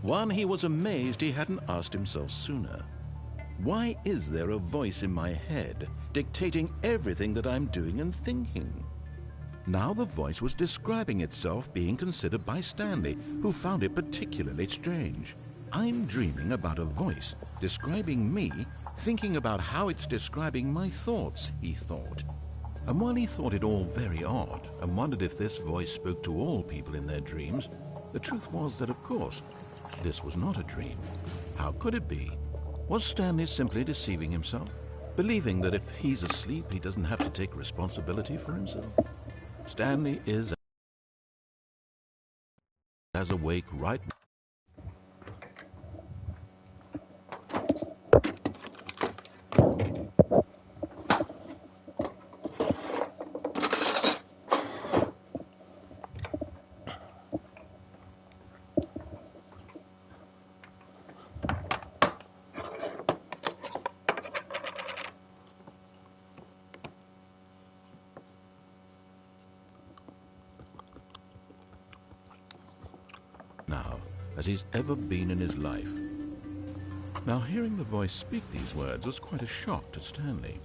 One he was amazed he hadn't asked himself sooner. Why is there a voice in my head dictating everything that I'm doing and thinking? Now the voice was describing itself being considered by Stanley, who found it particularly strange. I'm dreaming about a voice describing me, thinking about how it's describing my thoughts, he thought. And while he thought it all very odd and wondered if this voice spoke to all people in their dreams, the truth was that, of course, this was not a dream. How could it be? Was Stanley simply deceiving himself, believing that if he's asleep, he doesn't have to take responsibility for himself? Stanley is as awake right now. As he's ever been in his life. Now, hearing the voice speak these words was quite a shock to Stanley.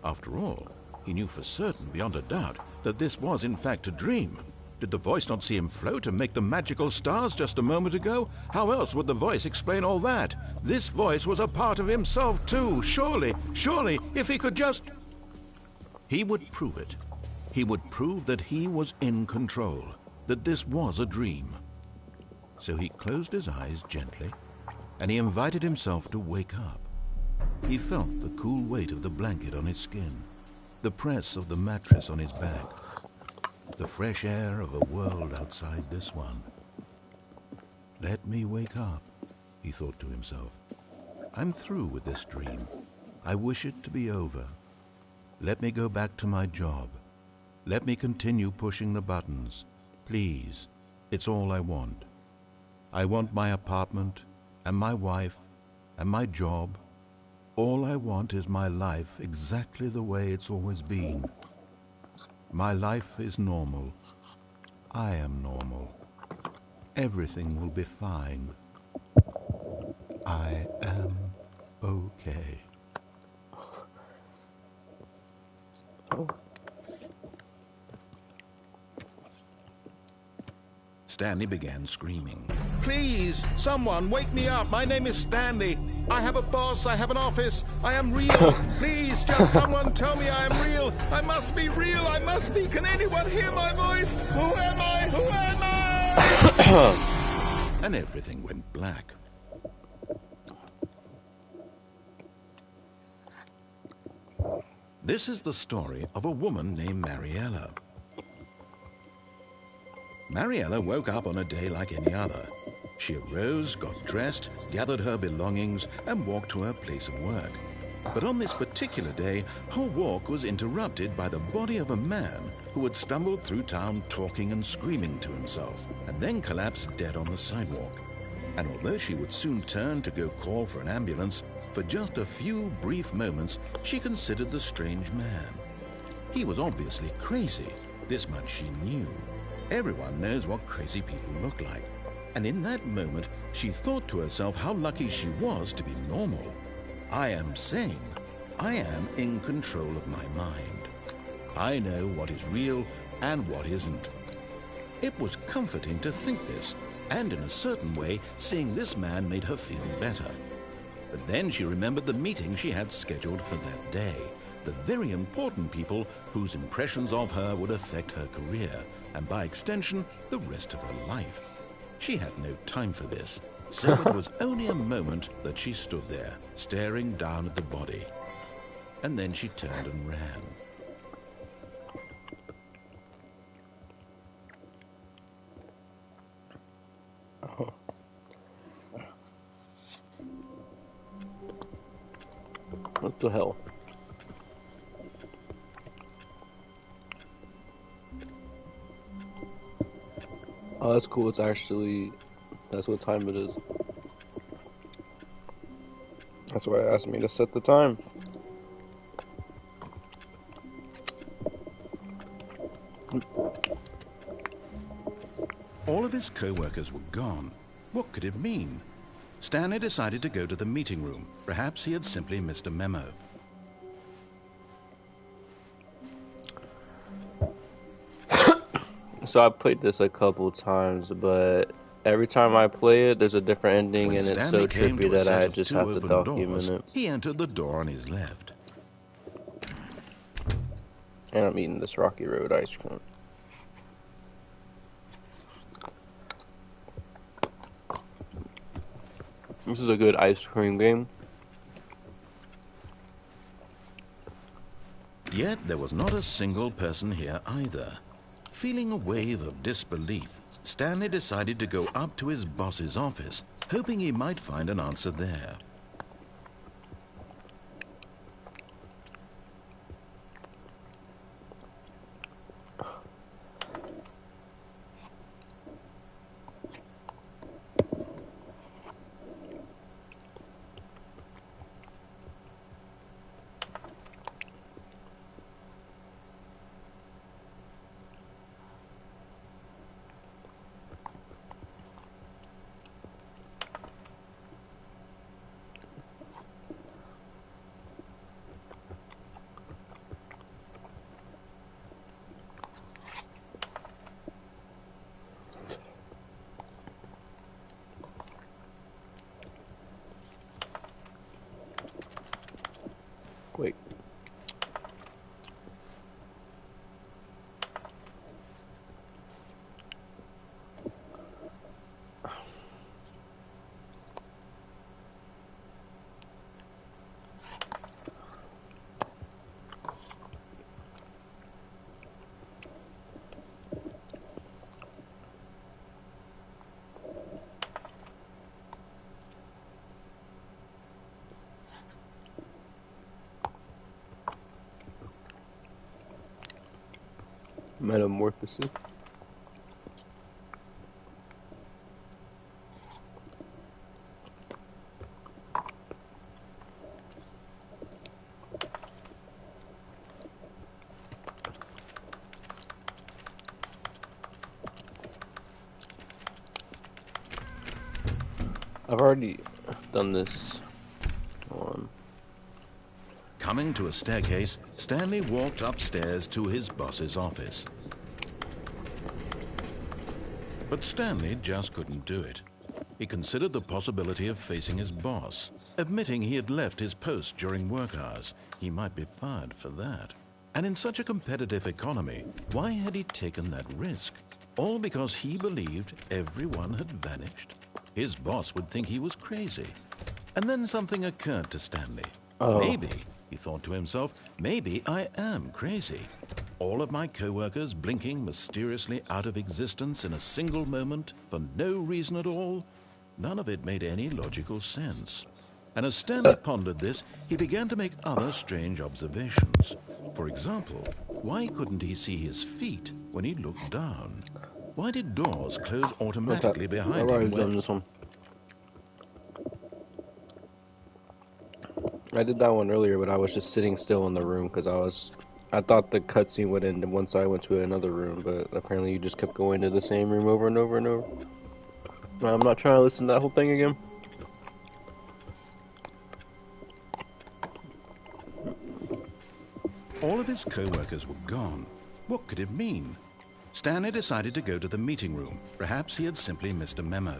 After all, he knew for certain, beyond a doubt, that this was in fact a dream. Did the voice not see him float and make the magical stars just a moment ago? How else would the voice explain all that? This voice was a part of himself too. Surely, if he could just... He would prove it. He would prove that he was in control, that this was a dream. So he closed his eyes gently, and he invited himself to wake up. He felt the cool weight of the blanket on his skin, the press of the mattress on his back, the fresh air of a world outside this one. Let me wake up, he thought to himself. I'm through with this dream. I wish it to be over. Let me go back to my job. Let me continue pushing the buttons. Please, it's all I want. I want my apartment, and my wife, and my job. All I want is my life exactly the way it's always been. My life is normal. I am normal. Everything will be fine. I am okay. Oh. Stanley began screaming. Please, someone, wake me up. My name is Stanley. I have a boss. I have an office. I am real. Please, just someone tell me I am real. I must be real. I must be. Can anyone hear my voice? Who am I? Who am I? And everything went black. This is the story of a woman named Mariella. Mariella woke up on a day like any other. She arose, got dressed, gathered her belongings, and walked to her place of work. But on this particular day, her walk was interrupted by the body of a man who had stumbled through town talking and screaming to himself, and then collapsed dead on the sidewalk. And although she would soon turn to go call for an ambulance, for just a few brief moments, she considered the strange man. He was obviously crazy. This much she knew. Everyone knows what crazy people look like. And in that moment, she thought to herself how lucky she was to be normal. I am sane. I am in control of my mind. I know what is real and what isn't. It was comforting to think this, and in a certain way, seeing this man made her feel better. But then she remembered the meeting she had scheduled for that day. The very important people whose impressions of her would affect her career, and by extension, the rest of her life. She had no time for this, so it was only a moment that she stood there, staring down at the body. And then she turned and ran. Oh. What the hell? Oh, that's cool. It's actually, that's what time it is. That's why it asked me to set the time. All of his co-workers were gone, What could it mean? Stanley decided to go to the meeting room. Perhaps he had simply missed a memo. So I played this a couple times, but every time I play it, there's a different ending, When and it's Stanley so came trippy to a that set I of just two have to open document doors, it. he entered the door on his left. And I'm eating this Rocky Road ice cream. This is a good ice cream game. Yet there was not a single person here either. Feeling a wave of disbelief, Stanley decided to go up to his boss's office, hoping he might find an answer there. Wait. Metamorphosis. I've already done this one. Coming to a staircase, Stanley walked upstairs to his boss's office. But Stanley just couldn't do it. He considered the possibility of facing his boss. Admitting he had left his post during work hours, he might be fired for that. And in such a competitive economy, why had he taken that risk? All because he believed everyone had vanished? His boss would think he was crazy. And then something occurred to Stanley. Maybe, he thought to himself, maybe I am crazy. All of my co-workers blinking mysteriously out of existence in a single moment for no reason at all? None of it made any logical sense. And as Stanley pondered this, he began to make other strange observations. For example, why couldn't he see his feet when he looked down? Why did doors close automatically behind I've him already done this one. I did that one earlier, but I was just sitting still in the room because I thought the cutscene would end once I went to another room, but apparently you just kept going to the same room over and over and over. I'm not trying to listen to that whole thing again. All of his co-workers were gone. What could it mean? Stanley decided to go to the meeting room. Perhaps he had simply missed a memo.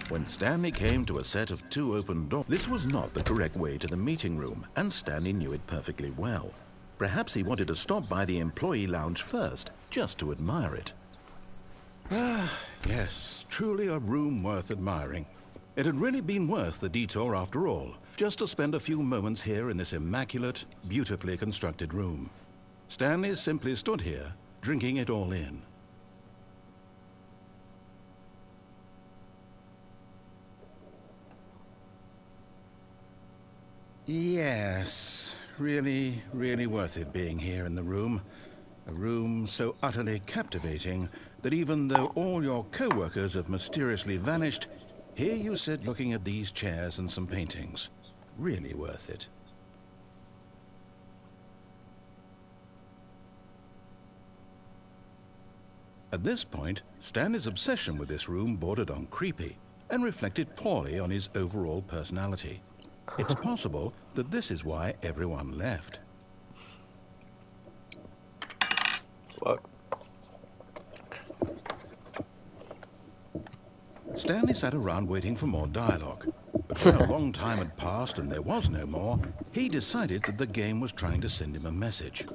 When Stanley came to a set of two open doors, this was not the correct way to the meeting room, and Stanley knew it perfectly well. Perhaps he wanted to stop by the employee lounge first, just to admire it. Ah, yes, truly a room worth admiring. It had really been worth the detour after all, just to spend a few moments here in this immaculate, beautifully constructed room. Stanley simply stood here, drinking it all in. Yes, really, really worth it being here in the room. A room so utterly captivating that even though all your co-workers have mysteriously vanished, here you sit looking at these chairs and some paintings. Really worth it. At this point, Stanley's obsession with this room bordered on creepy and reflected poorly on his overall personality. It's possible that this is why everyone left. Fuck. Stanley sat around waiting for more dialogue. But when a long time had passed and there was no more, he decided that the game was trying to send him a message.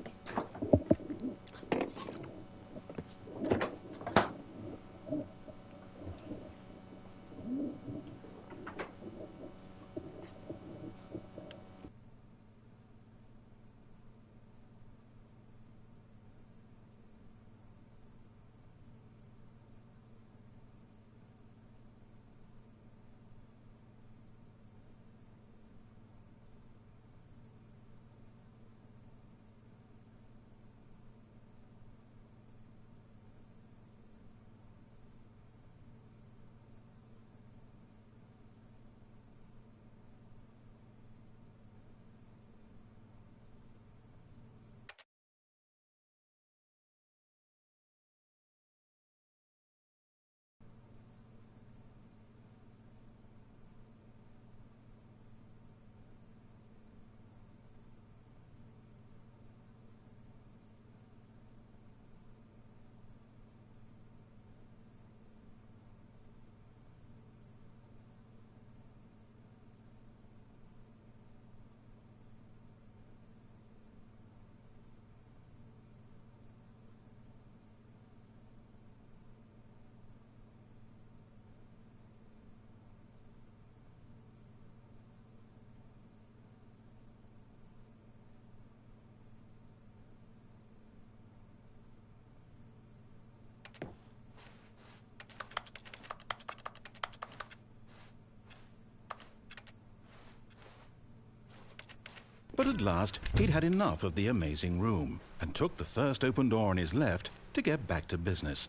But at last, he'd had enough of the amazing room and took the first open door on his left to get back to business.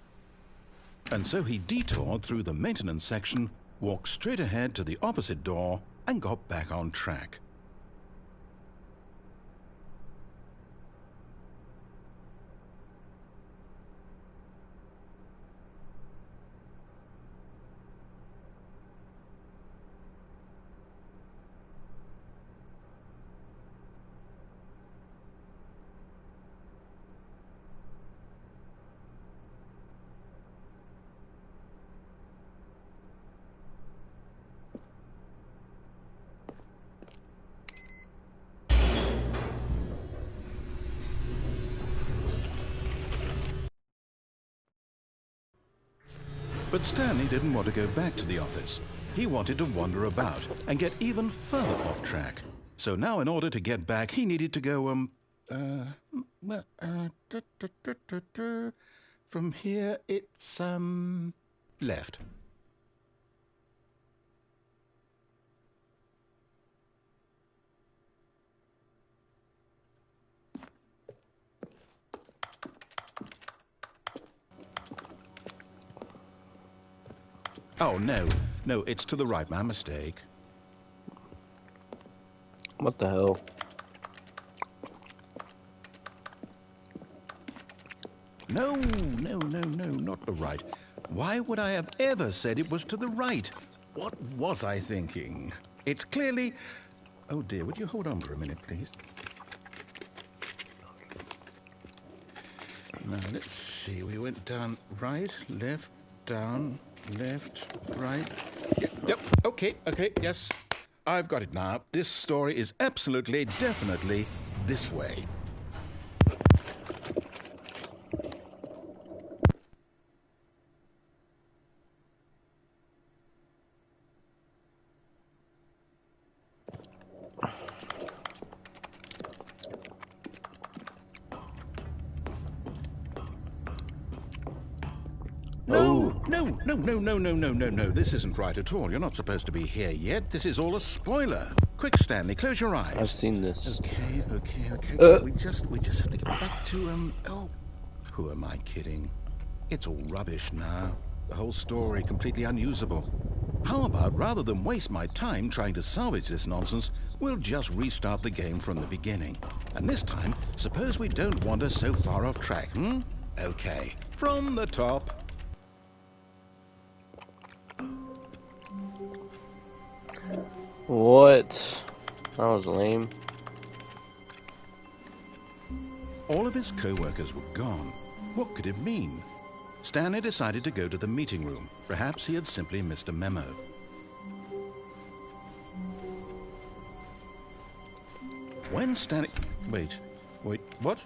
And so he detoured through the maintenance section, walked straight ahead to the opposite door, and got back on track. But Stanley didn't want to go back to the office. He wanted to wander about and get even further off track. So now in order to get back, he needed to go, from here it's, left. Oh, no. No, it's to the right. My mistake. What the hell? No, not the right. Why would I have ever said it was to the right? What was I thinking? It's clearly... Oh, dear, would you hold on for a minute, please? Now, let's see. We went down right, left, down... left, right. Yep, okay, yes. I've got it now. This story is absolutely, definitely this way. No. This isn't right at all. You're not supposed to be here yet. This is all a spoiler. Quick, Stanley, close your eyes. I've seen this. Okay. We just have to get back to, oh, who am I kidding? It's all rubbish now. The whole story completely unusable. How about, rather than waste my time trying to salvage this nonsense, we'll just restart the game from the beginning. And this time, suppose we don't wander so far off track, Okay, from the top. What? That was lame. All of his co-workers were gone. What could it mean? Stanley decided to go to the meeting room. Perhaps he had simply missed a memo. When Stanley... Wait, what?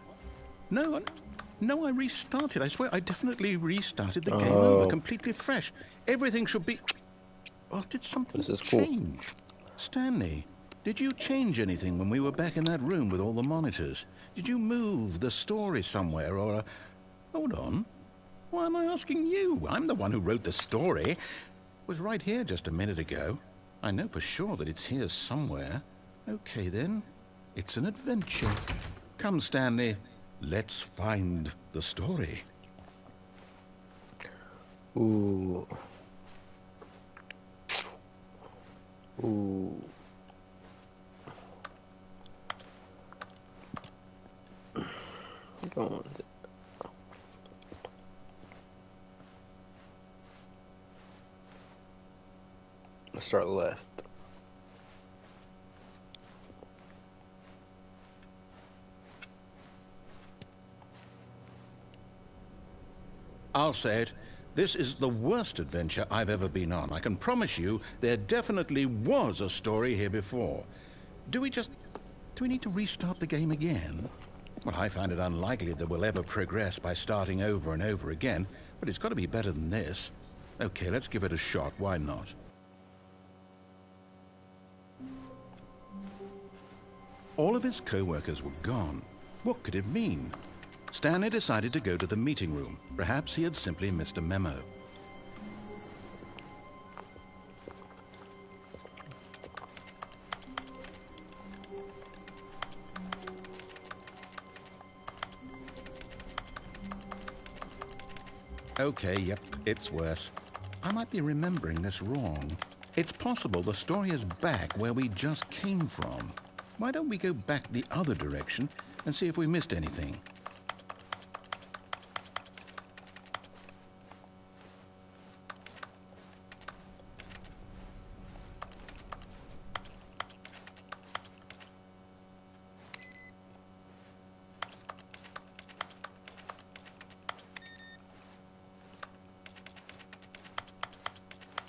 No, I restarted. I swear, I definitely restarted the game over, completely fresh. Everything should be... Oh, did something change? Stanley, did you change anything when we were back in that room with all the monitors? Did you move the story somewhere, or... Hold on. Why am I asking you? I'm the one who wrote the story. It was right here just a minute ago. I know for sure that it's here somewhere. Okay, then. It's an adventure. Come, Stanley. Let's find the story. Ooh. Ooh. Go on. Let's start left. I'll say it. This is the worst adventure I've ever been on. I can promise you there definitely was a story here before. Do we need to restart the game again? Well, I find it unlikely that we'll ever progress by starting over and over again, but it's got to be better than this. Okay, let's give it a shot. Why not? All of his co-workers were gone. What could it mean? Stanley decided to go to the meeting room. Perhaps he had simply missed a memo. Okay, yep, it's worse. I might be remembering this wrong. It's possible the story is back where we just came from. Why don't we go back the other direction and see if we missed anything?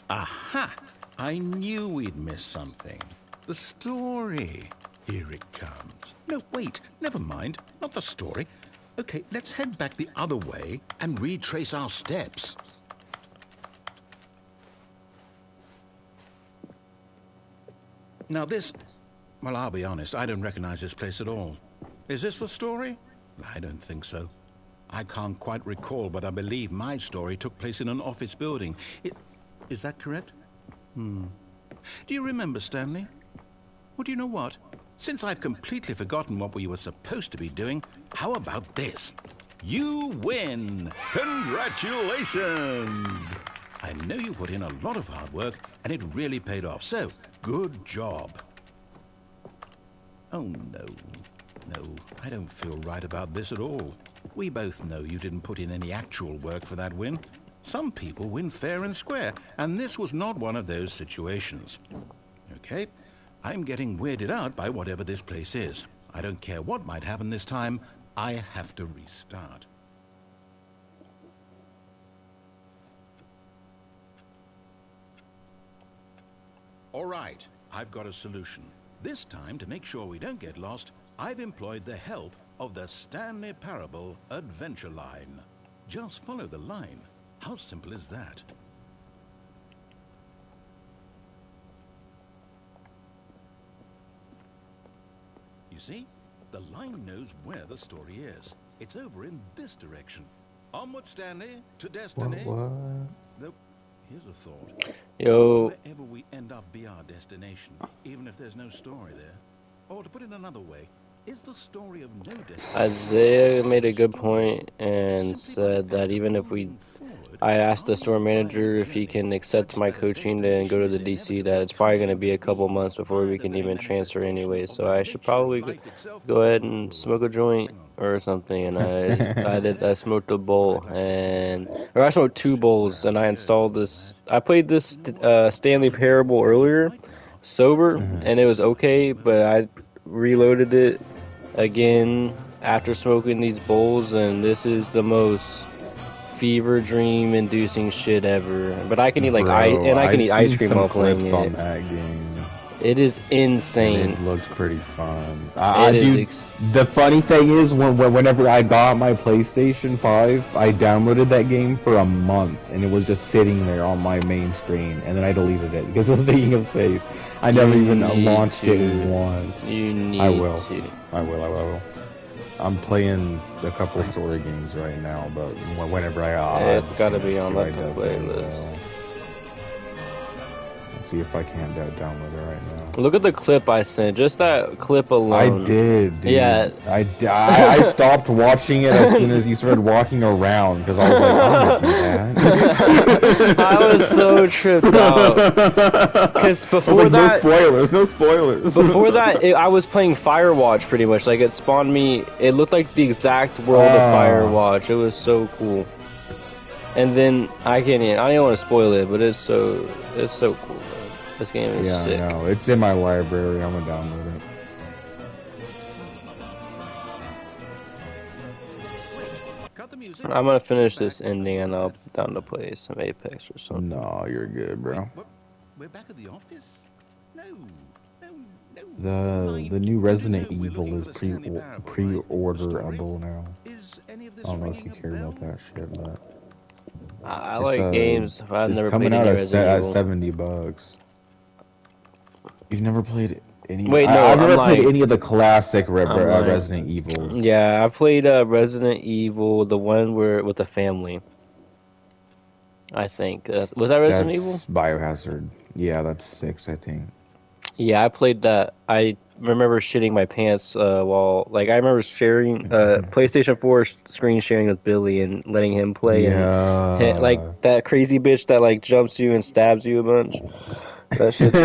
Aha! I knew we'd miss something. The story. Here it comes. No, wait, never mind. Not the story. Okay, let's head back the other way and retrace our steps. Now this... Well, I'll be honest, I don't recognize this place at all. Is this the story? I don't think so. I can't quite recall, but I believe my story took place in an office building. Is that correct? Do you remember, Stanley? Well, do you know what? Since I've completely forgotten what we were supposed to be doing, how about this? You win! Congratulations! I know you put in a lot of hard work, and it really paid off, so good job. Oh, no. No, I don't feel right about this at all. We both know you didn't put in any actual work for that win. Some people win fair and square, and this was not one of those situations. Okay, I'm getting weirded out by whatever this place is. I don't care what might happen this time, I have to restart. All right, I've got a solution. This time, to make sure we don't get lost, I've employed the help of the Stanley Parable adventure line. Just follow the line. How simple is that? You see, the line knows where the story is. It's over in this direction. Onward, Stanley, to destiny. What? Nope. Here's a thought. Yo. Wherever we end up be our destination, even if there's no story there. Or to put it another way, is the story of no destination? Isaiah made a good point and said that even if we I asked the store manager if he can accept my coaching and go to the DC. That it's probably going to be a couple months before we can even transfer anyway. So I should probably go ahead and smoke a joint or something. And I smoked a bowl or I smoked two bowls and I installed this. I played this Stanley Parable earlier, sober, and it was okay. But I reloaded it again after smoking these bowls, and this is the most fever dream inducing shit ever. But I can eat like I've eat ice cream seen while some playing clips it. on that game. It is insane. It looked pretty fun. The funny thing is, whenever I got my PlayStation 5, I downloaded that game for a month, and it was just sitting there on my main screen, and then I deleted it because it was taking up space. I never even launched it once. You need I will. to. I will. I'm playing a couple story games right now, but whenever it's gotta be on like the playlist. See if I can download it right now. Look at the clip I sent. Just that clip alone. I did, dude. Yeah. I stopped watching it as soon as you started walking around because I was like, I'm gonna do that. I was so tripped out. Because before that, no spoilers. Before that, I was playing Firewatch pretty much. Like it spawned me. It looked like the exact world of Firewatch. It was so cool. And then I don't even want to spoil it, but it's so cool. Man. This game is sick. Yeah, no, it's in my library. I'm gonna download it. I'm gonna finish this ending and I'll down to play some Apex or something. No, you're good, bro. We're back at the office? No. The new Resident Evil is pre-orderable now. I don't know if you care about that shit, but I like games. I've never coming played out any Resident Evil. at $70. You've never played any? Wait, no, I've never played like, any of the classic Resident Evils. Yeah, I played Resident Evil, the one with the family. I think was that Resident Evil? Biohazard. Yeah, that's 6, I think. Yeah, I played that. I remember shitting my pants while I remember sharing PlayStation 4 screen sharing with Billy and letting him play. Yeah. And like that crazy bitch that like jumps you and stabs you a bunch. That shit's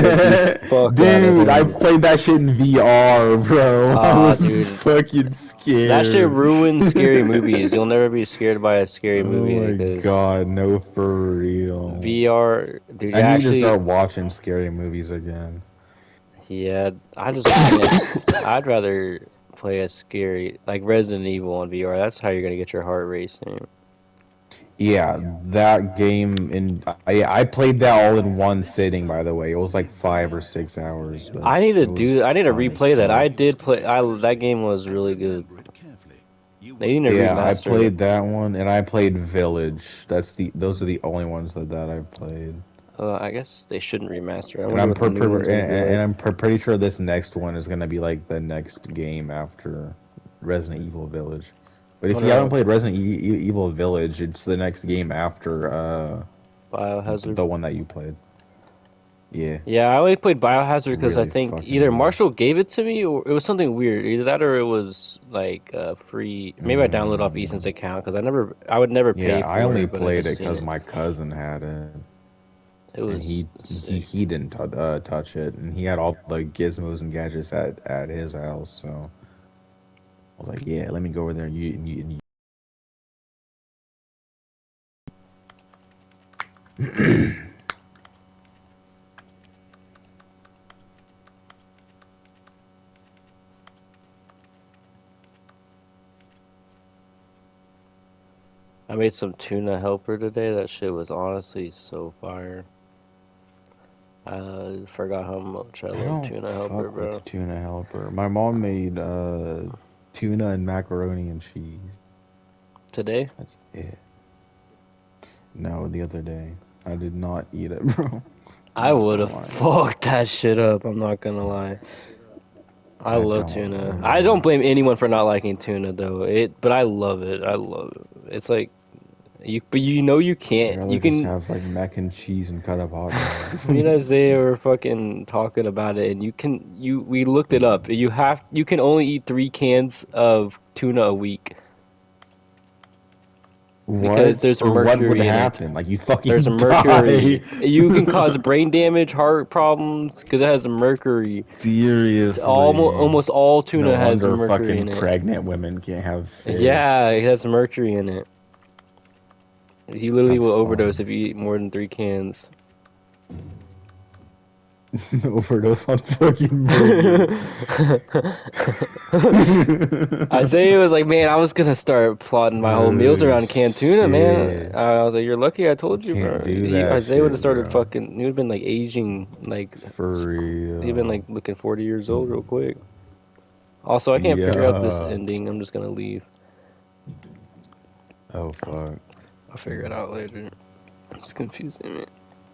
fuck. Dude, I played that shit in VR, bro. I was fucking scared. That shit ruins scary movies. You'll never be scared by a scary movie. Oh my god, no, for real. VR, dude. I need to start watching scary movies again. Yeah, I'd rather play a scary like Resident Evil on VR. That's how you're gonna get your heart racing. Yeah, that game I played that all in one sitting. By the way, it was like 5 or 6 hours. I need to replay that. I did play. That game was really good. They need to remaster I played that one, and I played Village. Those are the only ones that I've played. I guess they shouldn't remaster. I'm pretty sure this next one is gonna be like the next game after Resident Evil Village. But if you haven't played Resident Evil Village, it's the next game after Biohazard, the one that you played. Yeah. Yeah, I only played Biohazard because I think either Marshall gave it to me or it was something weird. Either that or it was like free. Maybe I downloaded off Ethan's account because I would never pay. Yeah, I only played it because my cousin had it. And he didn't touch it, and he had all the gizmos and gadgets at his house. So I was like, yeah, let me go over there and you. I made some tuna helper today. That shit was honestly so fire. I forgot how much I love tuna helper, bro. With tuna helper. My mom made tuna and macaroni and cheese. Today? That's it. No, the other day. I did not eat it, bro. I would have fucked that shit up. I'm not gonna lie. I love tuna. I don't blame anyone for not liking tuna though. But I love it. I love it. It's like you can't. You can just have like mac and cheese and cut up hot dogs. Me and Isaiah were fucking talking about it, and we looked it up. You can only eat 3 cans of tuna a week. Because there's or what would mercury in happen? it. Like you fucking There's a mercury. die. You can cause brain damage, heart problems, because it has mercury. Seriously. Almost all tuna No has wonder mercury fucking in it. pregnant women can't have fish. Yeah, it has mercury in it. You literally That's will overdose fun. if you eat more than 3 cans. Overdose on fucking mercury. Isaiah was like, man, I was gonna start plotting my whole meals around canned tuna, man. Shit. I was like, you're lucky I You told you, bro. can't do that Isaiah would have shit, started bro. fucking, he would have been like aging, like, For real. he'd been like looking 40 years old real quick. Also, I can't figure out this Yeah. ending. I'm just gonna leave. Oh fuck. I'll figure it out later. It's confusing me.